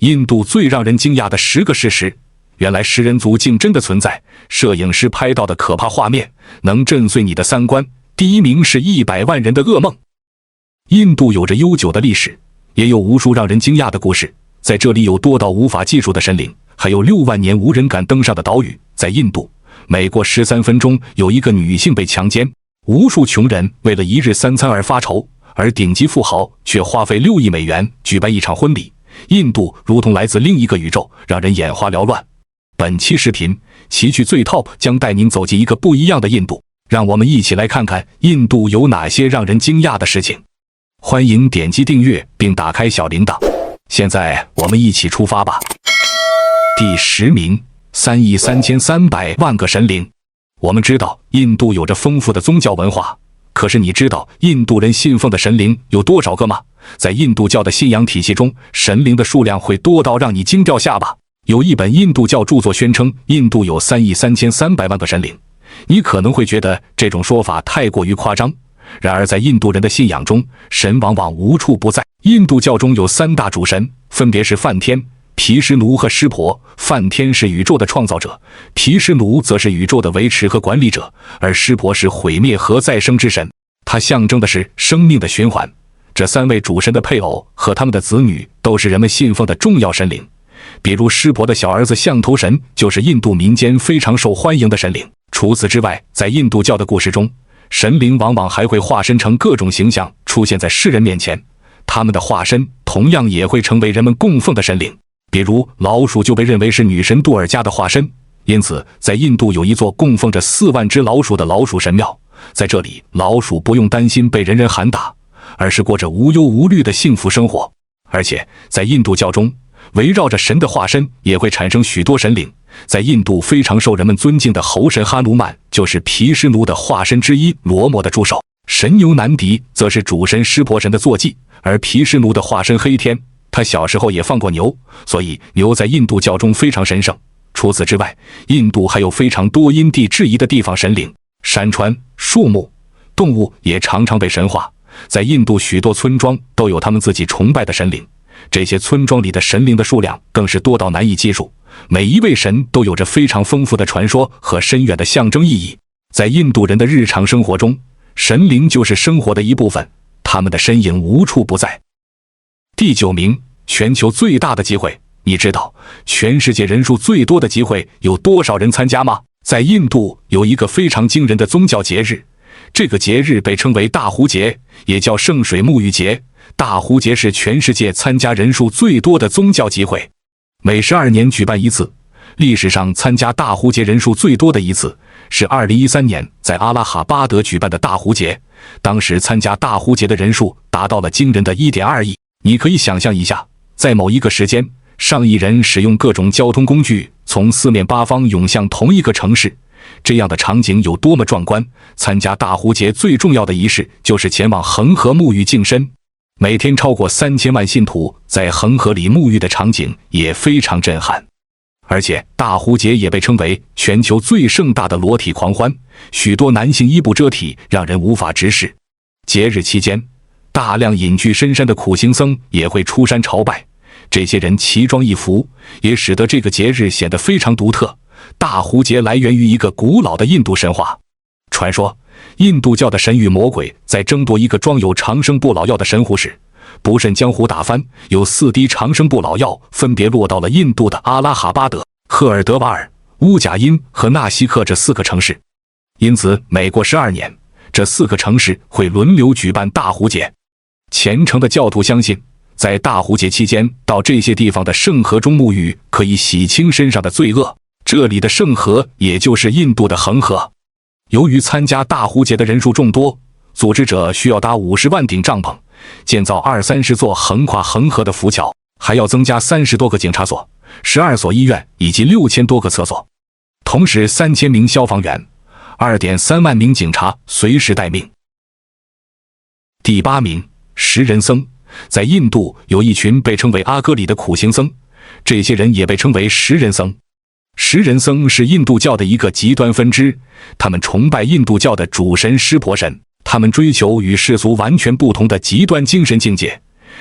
印度最让人惊讶的10个事实，原来食人族竟真的存在，摄影师拍到的可怕画面能震碎你的三观。第1名是100万人的噩梦。印度有着悠久的历史，也有无数让人惊讶的故事。在这里有多到无法计数的神灵，还有6万年无人敢登上的岛屿。在印度，每过13分钟有一个女性被强奸，无数穷人为了一日三餐而发愁，而顶级富豪却花费6亿美元举办一场婚礼。印度如同来自另一个宇宙，让人眼花缭乱。本期视频奇趣最 top 将带您走进一个不一样的印度，让我们一起来看看印度有哪些让人惊讶的事情。欢迎点击订阅并打开小铃铛。现在我们一起出发吧。第10名，3亿3300万个神灵。我们知道印度有着丰富的宗教文化，可是你知道印度人信奉的神灵有多少个吗？在印度教的信仰体系中，神灵的数量会多到让你惊掉下巴。有一本印度教著作宣称印度有3亿3300万个神灵，你可能会觉得这种说法太过于夸张。然而在印度人的信仰中，神往往无处不在。印度教中有3大主神，分别是梵天、毗湿奴和湿婆。梵天是宇宙的创造者，毗湿奴则是宇宙的维持和管理者，而湿婆是毁灭和再生之神，它象征的是生命的循环。这3位主神的配偶和他们的子女都是人们信奉的重要神灵，比如湿婆的小儿子象头神就是印度民间非常受欢迎的神灵。除此之外，在印度教的故事中，神灵往往还会化身成各种形象出现在世人面前，他们的化身同样也会成为人们供奉的神灵。比如老鼠就被认为是女神杜尔加的化身，因此在印度有一座供奉着4万只老鼠的老鼠神庙，在这里老鼠不用担心被人人喊打，而是过着无忧无虑的幸福生活。而且在印度教中，围绕着神的化身也会产生许多神灵。在印度非常受人们尊敬的猴神哈努曼就是毗湿奴的化身之一，罗摩的助手。神牛南迪则是主神湿婆神的坐骑，而毗湿奴的化身黑天，他小时候也放过牛，所以牛在印度教中非常神圣。除此之外，印度还有非常多因地制宜的地方神灵，山川、树木、动物也常常被神化。在印度许多村庄都有他们自己崇拜的神灵，这些村庄里的神灵的数量更是多到难以计数，每一位神都有着非常丰富的传说和深远的象征意义。在印度人的日常生活中，神灵就是生活的一部分，他们的身影无处不在。第9名，全球最大的集会。你知道全世界人数最多的集会有多少人参加吗？在印度有一个非常惊人的宗教节日，这个节日被称为大壶节，也叫圣水沐浴节。大壶节是全世界参加人数最多的宗教集会，每12年举办一次。历史上参加大壶节人数最多的一次是2013年在阿拉哈巴德举办的大壶节，当时参加大壶节的人数达到了惊人的1.2亿。你可以想象一下，在某一个时间，上亿人使用各种交通工具从4面8方涌向同一个城市，这样的场景有多么壮观。参加大壶节最重要的仪式就是前往恒河沐浴净身，每天超过3000万信徒在恒河里沐浴的场景也非常震撼。而且大壶节也被称为全球最盛大的裸体狂欢，许多男性衣不遮体，让人无法直视。节日期间，大量隐居深山的苦行僧也会出山朝拜，这些人奇装异服，也使得这个节日显得非常独特。大壶节来源于一个古老的印度神话传说，印度教的神与魔鬼在争夺一个装有长生不老药的神壶时，不慎将壶打翻，有4滴长生不老药分别落到了印度的阿拉哈巴德、赫尔德瓦尔、乌贾因和纳西克这4个城市。因此每过12年，这4个城市会轮流举办大壶节。虔诚的教徒相信，在大壶节期间到这些地方的圣河中沐浴可以洗清身上的罪恶，这里的圣河也就是印度的恒河。由于参加大壶节的人数众多，组织者需要搭50万顶帐篷，建造20-30座横跨恒河的浮桥，还要增加30多个警察所、12所医院以及6000多个厕所。同时3000名消防员、2.3万名警察随时待命。第8名，食人僧。在印度有一群被称为阿哥里的苦行僧，这些人也被称为食人僧。食人僧是印度教的一个极端分支，他们崇拜印度教的主神湿婆神，他们追求与世俗完全不同的极端精神境界，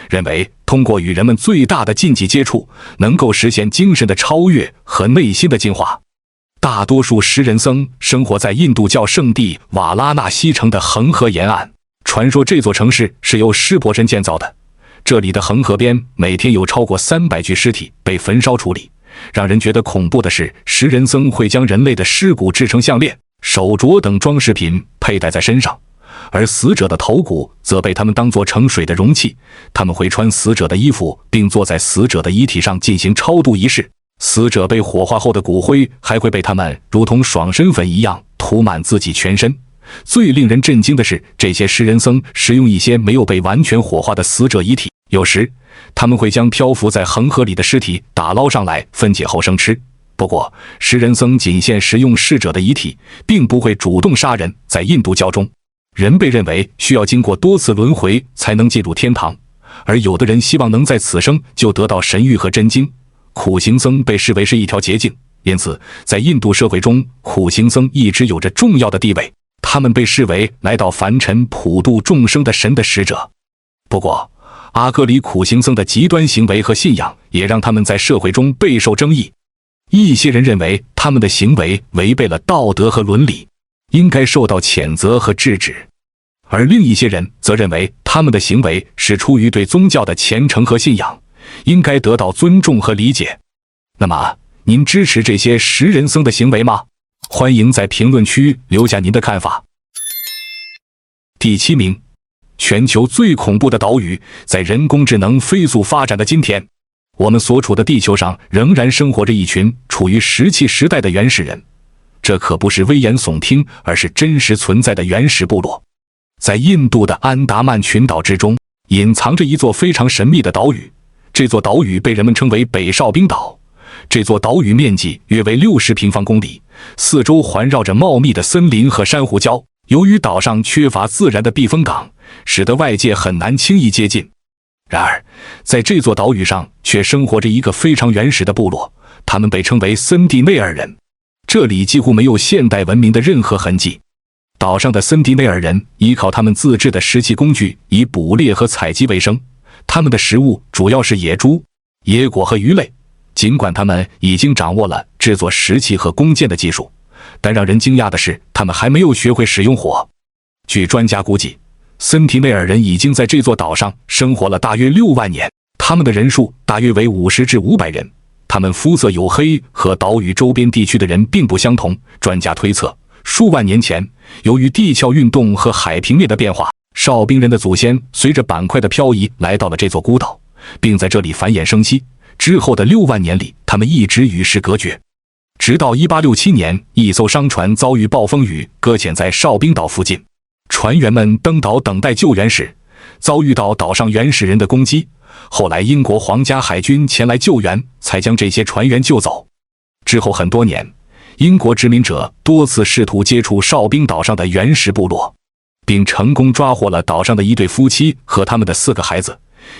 认为通过与人们最大的禁忌接触，能够实现精神的超越和内心的进化。大多数食人僧生活在印度教圣地瓦拉纳西城的恒河沿岸，传说这座城市是由湿婆神建造的。这里的恒河边每天有超过300具尸体被焚烧处理。让人觉得恐怖的是，食人僧会将人类的尸骨制成项链、手镯等装饰品佩戴在身上，而死者的头骨则被他们当作盛水的容器。他们会穿死者的衣服，并坐在死者的遗体上进行超度仪式。死者被火化后的骨灰还会被他们如同爽身粉一样涂满自己全身。最令人震惊的是，这些食人僧使用一些没有被完全火化的死者遗体，有时他们会将漂浮在恒河里的尸体打捞上来分解后生吃。不过，食人僧仅限食用逝者的遗体，并不会主动杀人。在印度教中，人被认为需要经过多次轮回才能进入天堂，而有的人希望能在此生就得到神谕和真经。苦行僧被视为是一条捷径，因此在印度社会中，苦行僧一直有着重要的地位。他们被视为来到凡尘普度众生的神的使者。不过，阿格里苦行僧的极端行为和信仰也让他们在社会中备受争议。一些人认为他们的行为违背了道德和伦理，应该受到谴责和制止，而另一些人则认为他们的行为是出于对宗教的虔诚和信仰，应该得到尊重和理解。那么，您支持这些食人僧的行为吗？欢迎在评论区留下您的看法。第7名，全球最恐怖的岛屿。在人工智能飞速发展的今天，我们所处的地球上仍然生活着一群处于石器时代的原始人。这可不是危言耸听，而是真实存在的原始部落。在印度的安达曼群岛之中，隐藏着一座非常神秘的岛屿。这座岛屿被人们称为北哨兵岛。这座岛屿面积约为60平方公里，四周环绕着茂密的森林和珊瑚礁。由于岛上缺乏自然的避风港，使得外界很难轻易接近。然而，在这座岛屿上却生活着一个非常原始的部落，他们被称为森蒂内尔人。这里几乎没有现代文明的任何痕迹。岛上的森蒂内尔人依靠他们自制的石器工具以捕猎和采集为生，他们的食物主要是野猪、野果和鱼类。尽管他们已经掌握了制作石器和弓箭的技术，但让人惊讶的是，他们还没有学会使用火。据专家估计，森提内尔人已经在这座岛上生活了大约6万年，他们的人数大约为50至500人。他们肤色黝黑，和岛屿周边地区的人并不相同。专家推测，数万年前，由于地壳运动和海平面的变化，哨兵人的祖先随着板块的漂移来到了这座孤岛，并在这里繁衍生息。之后的6万年里，他们一直与世隔绝，直到1867年，一艘商船遭遇暴风雨，搁浅在哨兵岛附近。船员们登岛等待救援时，遭遇到岛上原始人的攻击。后来，英国皇家海军前来救援，才将这些船员救走。之后很多年，英国殖民者多次试图接触哨兵岛上的原始部落，并成功抓获了岛上的一对夫妻和他们的4个孩子。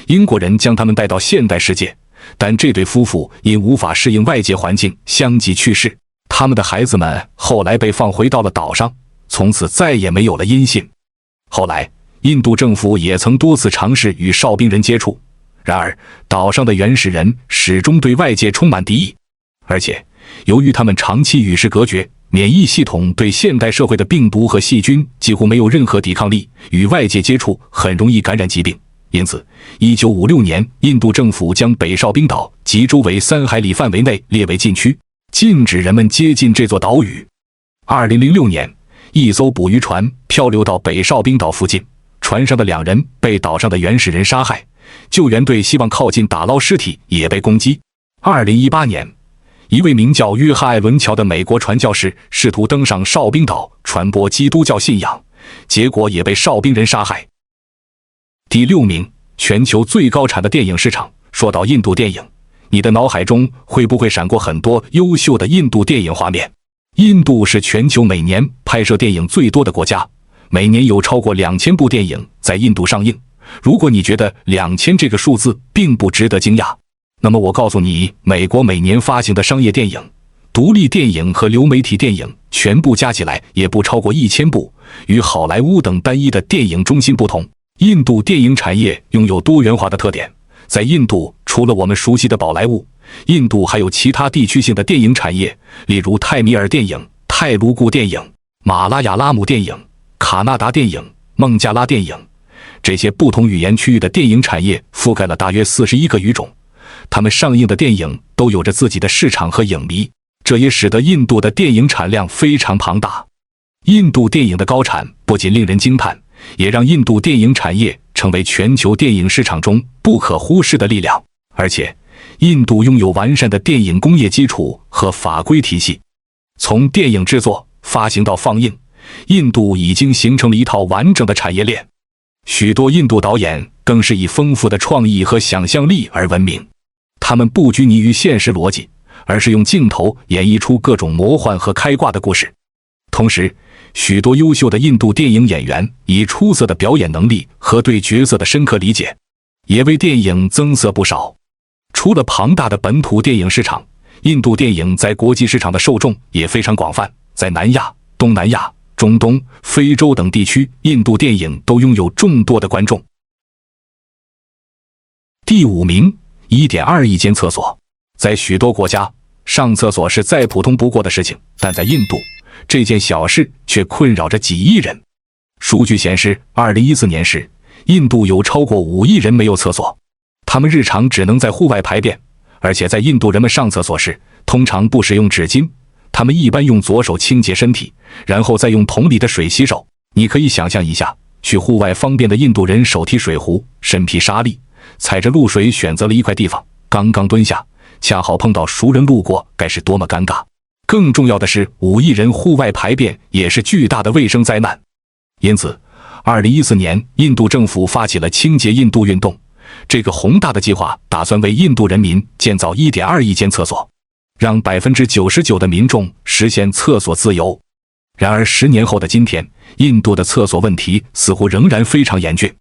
英国人将他们带到现代世界，但这对夫妇因无法适应外界环境，相继去世。他们的孩子们后来被放回到了岛上，从此再也没有了音信。后来，印度政府也曾多次尝试与哨兵人接触，然而岛上的原始人始终对外界充满敌意，而且由于他们长期与世隔绝，免疫系统对现代社会的病毒和细菌几乎没有任何抵抗力，与外界接触很容易感染疾病。因此，1956年，印度政府将北哨兵岛及周围3海里范围内列为禁区，禁止人们接近这座岛屿。2006年，一艘捕鱼船漂流到北哨兵岛附近，船上的2人被岛上的原始人杀害，救援队希望靠近打捞尸体也被攻击。2018年，一位名叫约翰·艾伦乔的美国传教士试图登上哨兵岛传播基督教信仰，结果也被哨兵人杀害。第6名，全球最高产的电影市场。说到印度电影，你的脑海中会不会闪过很多优秀的印度电影画面？印度是全球每年拍摄电影最多的国家，每年有超过2000部电影在印度上映。如果你觉得2000这个数字并不值得惊讶，那么我告诉你，美国每年发行的商业电影、独立电影和流媒体电影全部加起来也不超过1000部。与好莱坞等单一的电影中心不同，印度电影产业拥有多元化的特点，在印度除了我们熟悉的宝莱坞，印度还有其他地区性的电影产业，例如泰米尔电影、泰卢固电影、马拉雅拉姆电影、卡纳达电影、孟加拉电影。这些不同语言区域的电影产业覆盖了大约41个语种，他们上映的电影都有着自己的市场和影迷，这也使得印度的电影产量非常庞大。印度电影的高产不仅令人惊叹，也让印度电影产业成为全球电影市场中不可忽视的力量。而且，印度拥有完善的电影工业基础和法规体系，从电影制作、发行到放映，印度已经形成了一套完整的产业链。许多印度导演更是以丰富的创意和想象力而闻名，他们不拘泥于现实逻辑，而是用镜头演绎出各种魔幻和开挂的故事。同时，许多优秀的印度电影演员以出色的表演能力和对角色的深刻理解，也为电影增色不少。除了庞大的本土电影市场，印度电影在国际市场的受众也非常广泛，在南亚、东南亚、中东、非洲等地区，印度电影都拥有众多的观众。第5名 1.2 亿间厕所。在许多国家，上厕所是再普通不过的事情，但在印度，这件小事却困扰着几亿人。数据显示，2014年时，印度有超过5亿人没有厕所，他们日常只能在户外排便，而且在印度人们上厕所时，通常不使用纸巾，他们一般用左手清洁身体，然后再用桶里的水洗手。你可以想象一下，去户外方便的印度人手提水壶，身披纱丽，踩着露水选择了一块地方，刚刚蹲下，恰好碰到熟人路过，该是多么尴尬。更重要的是，5亿人户外排便也是巨大的卫生灾难。因此2014年，印度政府发起了清洁印度运动，这个宏大的计划打算为印度人民建造 1.2 亿间厕所，让 99% 的民众实现厕所自由。然而10年后的今天，印度的厕所问题似乎仍然非常严峻。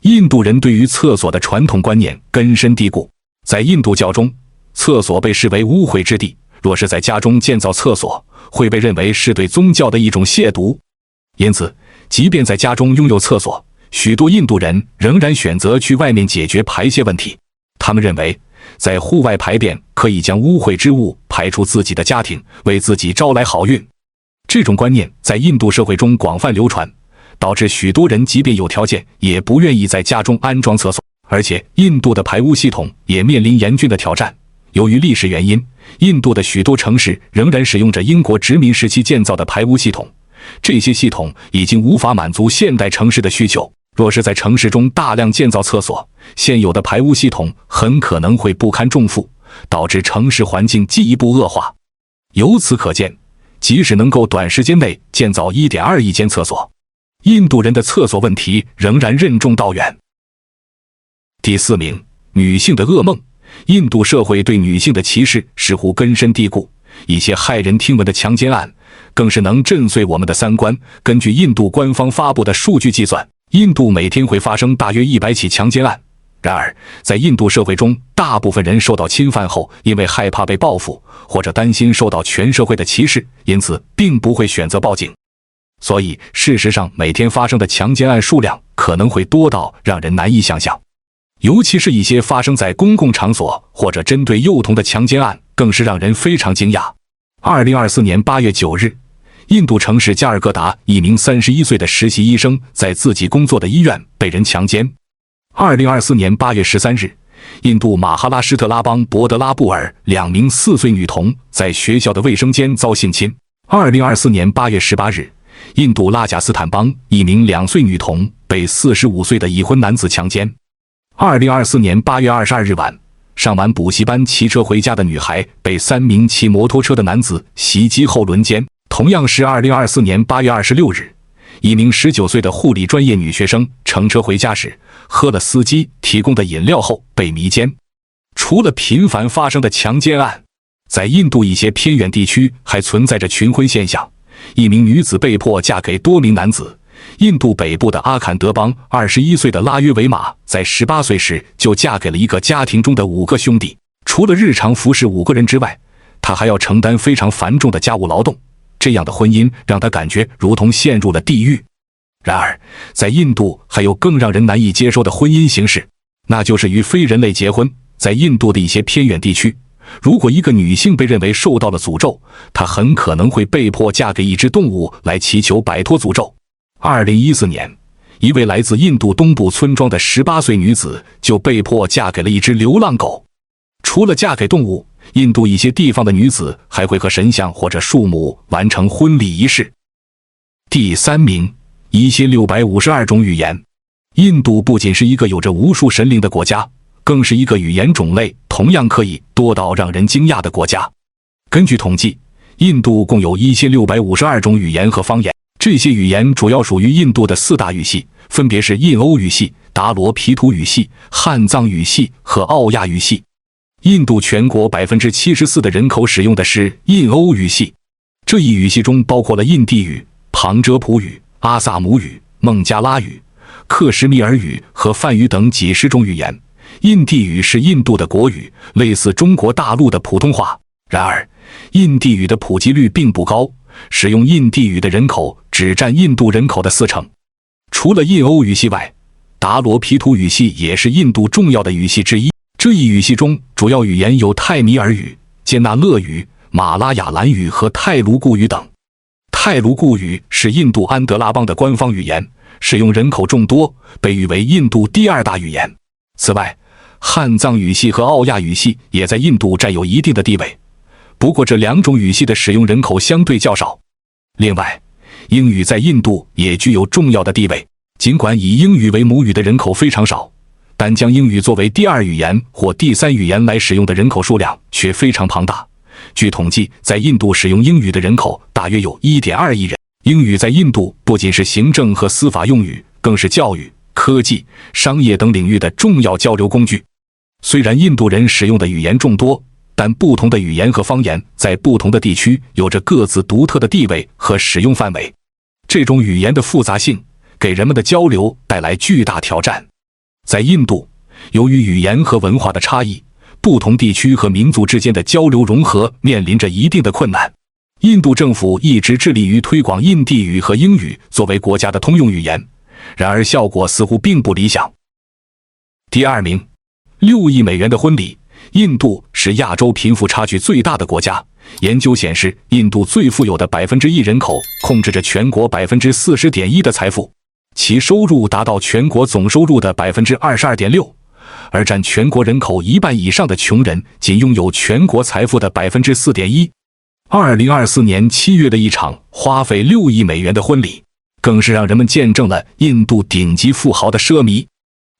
印度人对于厕所的传统观念根深蒂固，在印度教中，厕所被视为污秽之地，若是在家中建造厕所，会被认为是对宗教的一种亵渎。因此，即便在家中拥有厕所，许多印度人仍然选择去外面解决排泄问题。他们认为，在户外排便可以将污秽之物排出自己的家庭，为自己招来好运。这种观念在印度社会中广泛流传，导致许多人即便有条件，也不愿意在家中安装厕所。而且，印度的排污系统也面临严峻的挑战。由于历史原因，印度的许多城市仍然使用着英国殖民时期建造的排污系统，这些系统已经无法满足现代城市的需求。若是在城市中大量建造厕所，现有的排污系统很可能会不堪重负，导致城市环境进一步恶化。由此可见，即使能够短时间内建造 1.2 亿间厕所，印度人的厕所问题仍然任重道远。第4名，女性的噩梦。印度社会对女性的歧视似乎根深蒂固，一些骇人听闻的强奸案更是能震碎我们的三观。根据印度官方发布的数据计算，印度每天会发生大约100起强奸案。然而，在印度社会中，大部分人受到侵犯后，因为害怕被报复，或者担心受到全社会的歧视，因此并不会选择报警。所以，事实上，每天发生的强奸案数量可能会多到让人难以想象。尤其是一些发生在公共场所或者针对幼童的强奸案，更是让人非常惊讶。2024年8月9日，印度城市加尔各答一名31岁的实习医生在自己工作的医院被人强奸。2024年8月13日，印度马哈拉施特拉邦博德拉布尔2名4岁女童在学校的卫生间遭性侵。2024年8月18日，印度拉贾斯坦邦一名2岁女童被45岁的已婚男子强奸。2024年8月22日晚，上完补习班骑车回家的女孩被3名骑摩托车的男子袭击后轮奸。同样是2024年8月26日，一名19岁的护理专业女学生乘车回家时，喝了司机提供的饮料后被迷奸。除了频繁发生的强奸案，在印度一些偏远地区还存在着群婚现象，一名女子被迫嫁给多名男子。印度北部的阿坎德邦21岁的拉约维玛在18岁时就嫁给了一个家庭中的5个兄弟，除了日常服侍5个人之外，他还要承担非常繁重的家务劳动。这样的婚姻让他感觉如同陷入了地狱。然而，在印度还有更让人难以接受的婚姻形式，那就是与非人类结婚。在印度的一些偏远地区，如果一个女性被认为受到了诅咒，她很可能会被迫嫁给一只动物来祈求摆脱诅咒。2014年，一位来自印度东部村庄的18岁女子就被迫嫁给了一只流浪狗。除了嫁给动物，印度一些地方的女子还会和神像或者树木完成婚礼仪式。第3名，1652种语言。印度不仅是一个有着无数神灵的国家，更是一个语言种类同样可以多到让人惊讶的国家。根据统计，印度共有1652种语言和方言，这些语言主要属于印度的4大语系，分别是印欧语系、达罗毗荼语系、汉藏语系和奥亚语系。印度全国 74% 的人口使用的是印欧语系，这一语系中包括了印地语、旁遮普语、阿萨姆语、孟加拉语、克什米尔语和梵语等几十种语言。印地语是印度的国语，类似中国大陆的普通话。然而，印地语的普及率并不高，使用印地语的人口只占印度人口的40%。除了印欧语系外，达罗毗荼语系也是印度重要的语系之一。这一语系中主要语言有泰米尔语、坚纳勒语、马拉雅兰语和泰卢固语等。泰卢固语是印度安德拉邦的官方语言，使用人口众多，被誉为印度第2大语言。此外，汉藏语系和奥亚语系也在印度占有一定的地位，不过这2种语系的使用人口相对较少。另外，英语在印度也具有重要的地位，尽管以英语为母语的人口非常少，但将英语作为第2语言或第3语言来使用的人口数量却非常庞大。据统计，在印度使用英语的人口大约有 1.2 亿人。英语在印度不仅是行政和司法用语，更是教育、科技、商业等领域的重要交流工具。虽然印度人使用的语言众多，但不同的语言和方言在不同的地区有着各自独特的地位和使用范围。这种语言的复杂性给人们的交流带来巨大挑战。在印度，由于语言和文化的差异，不同地区和民族之间的交流融合面临着一定的困难。印度政府一直致力于推广印地语和英语作为国家的通用语言，然而效果似乎并不理想。第2名，6亿美元的婚礼。印度是亚洲贫富差距最大的国家。研究显示，印度最富有的 1% 人口控制着全国 40.1% 的财富，其收入达到全国总收入的 22.6%， 而占全国人口1半以上的穷人仅拥有全国财富的 4.1%。2024年7月的一场花费6亿美元的婚礼，更是让人们见证了印度顶级富豪的奢靡。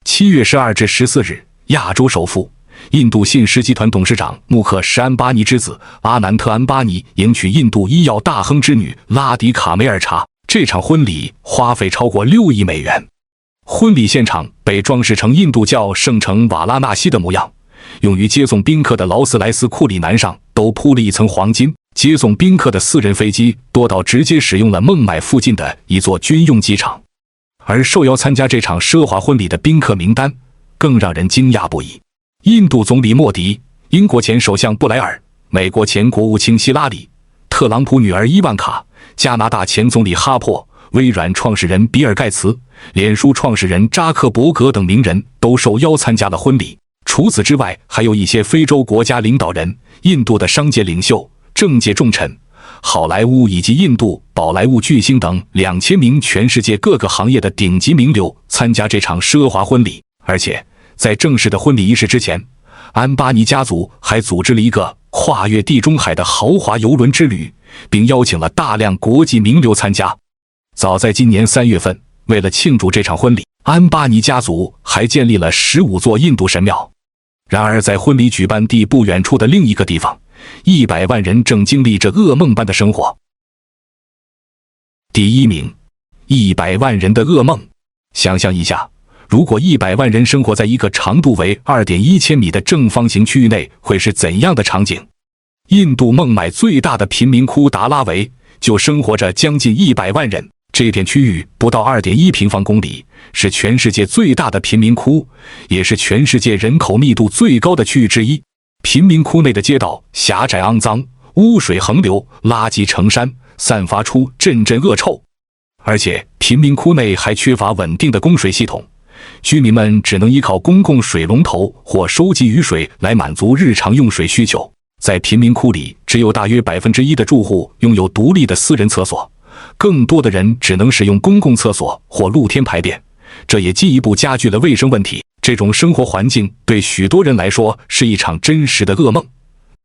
7月12至14日，亚洲首富、印度信实集团董事长穆克什安巴尼之子阿南特安巴尼迎娶印度医药大亨之女拉迪卡梅尔查。这场婚礼花费超过6亿美元。婚礼现场被装饰成印度教圣城瓦拉纳西的模样，用于接送宾客的劳斯莱斯库里南上都铺了一层黄金。接送宾客的私人飞机多到直接使用了孟买附近的一座军用机场，而受邀参加这场奢华婚礼的宾客名单更让人惊讶不已。印度总理莫迪、英国前首相布莱尔、美国前国务卿希拉里、特朗普女儿伊万卡、加拿大前总理哈珀、微软创始人比尔盖茨、脸书创始人扎克伯格等名人都受邀参加了婚礼。除此之外，还有一些非洲国家领导人、印度的商界领袖、政界重臣、好莱坞以及印度宝莱坞巨星等2000名全世界各个行业的顶级名流参加这场奢华婚礼。而且在正式的婚礼仪式之前，安巴尼家族还组织了一个跨越地中海的豪华邮轮之旅，并邀请了大量国际名流参加。早在今年3月份，为了庆祝这场婚礼，安巴尼家族还建立了15座印度神庙。然而在婚礼举办地不远处的另一个地方，100万人正经历着噩梦般的生活。第1名，100万人的噩梦。想象一下，如果100万人生活在一个长度为2.1千米的正方形区域内，会是怎样的场景？印度孟买最大的贫民窟达拉维就生活着将近100万人。这片区域不到2.1平方公里，是全世界最大的贫民窟，也是全世界人口密度最高的区域之一。贫民窟内的街道狭窄肮脏，污水横流，垃圾成山，散发出阵阵恶臭。而且贫民窟内还缺乏稳定的供水系统，居民们只能依靠公共水龙头或收集雨水来满足日常用水需求。在贫民窟里，只有大约1%的住户拥有独立的私人厕所，更多的人只能使用公共厕所或露天排便，这也进一步加剧了卫生问题。这种生活环境对许多人来说是一场真实的噩梦。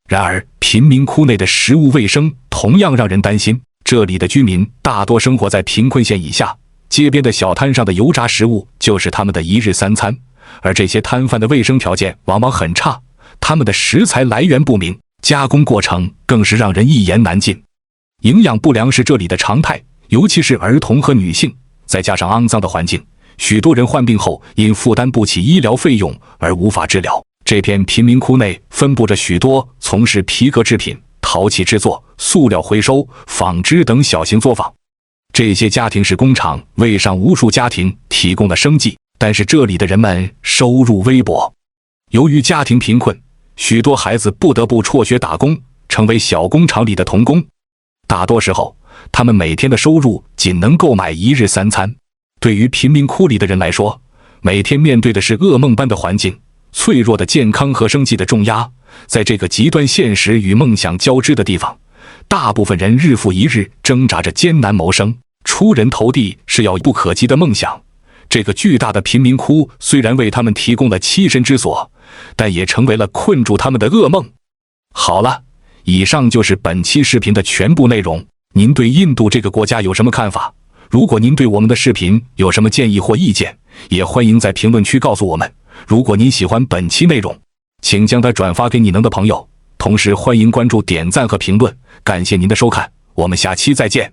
然而，贫民窟内的食物卫生同样让人担心。这里的居民大多生活在贫困线以下，街边的小摊上的油炸食物就是他们的一日三餐，而这些摊贩的卫生条件往往很差，他们的食材来源不明，加工过程更是让人一言难尽。营养不良是这里的常态，尤其是儿童和女性，再加上肮脏的环境，许多人患病后因负担不起医疗费用而无法治疗。这片贫民窟内分布着许多从事皮革制品、陶器制作、塑料回收、纺织等小型作坊。这些家庭使工厂为上无数家庭提供了生计，但是这里的人们收入微薄。由于家庭贫困，许多孩子不得不辍学打工，成为小工厂里的童工。大多时候，他们每天的收入仅能购买一日三餐。对于贫民窟里的人来说，每天面对的是噩梦般的环境、脆弱的健康和生计的重压。在这个极端现实与梦想交织的地方，大部分人日复一日挣扎着艰难谋生，出人头地是遥不可及的梦想。这个巨大的贫民窟虽然为他们提供了栖身之所，但也成为了困住他们的噩梦。好了，以上就是本期视频的全部内容。您对印度这个国家有什么看法？如果您对我们的视频有什么建议或意见，也欢迎在评论区告诉我们。如果您喜欢本期内容，请将它转发给你能的朋友，同时欢迎关注、点赞和评论。感谢您的收看，我们下期再见。